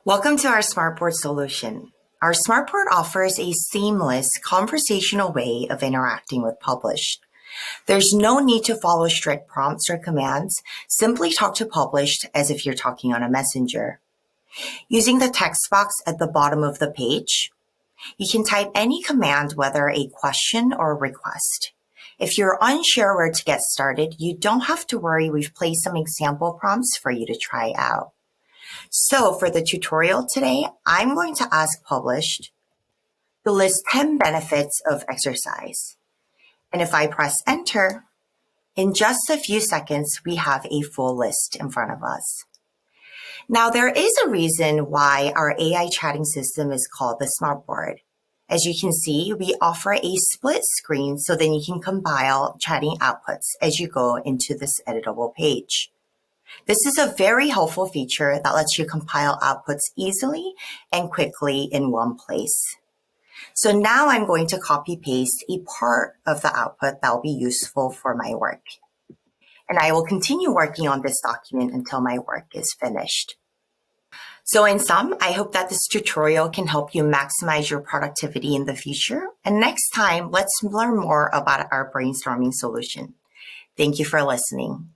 Welcome to our Smartboard solution. Our Smartboard offers a seamless conversational way of interacting with Published. There's no need to follow strict prompts or commands. Simply talk to Published as if you're talking on a messenger. Using the text box at the bottom of the page, you can type any command, whether a question or a request. If you're unsure where to get started, you don't have to worry. We've placed some example prompts for you to try out. So for the tutorial today, I'm going to ask Published to list 10 benefits of exercise. And if I press enter, in just a few seconds, we have a full list in front of us. Now, there is a reason why our AI chatting system is called the Smartboard. As you can see, we offer a split screen so then you can compile chatting outputs as you go into this editable page. This is a very helpful feature that lets you compile outputs easily and quickly in one place. So now I'm going to copy paste a part of the output that will be useful for my work. And I will continue working on this document until my work is finished. So in sum, I hope that this tutorial can help you maximize your productivity in the future. And next time, let's learn more about our brainstorming solution. Thank you for listening.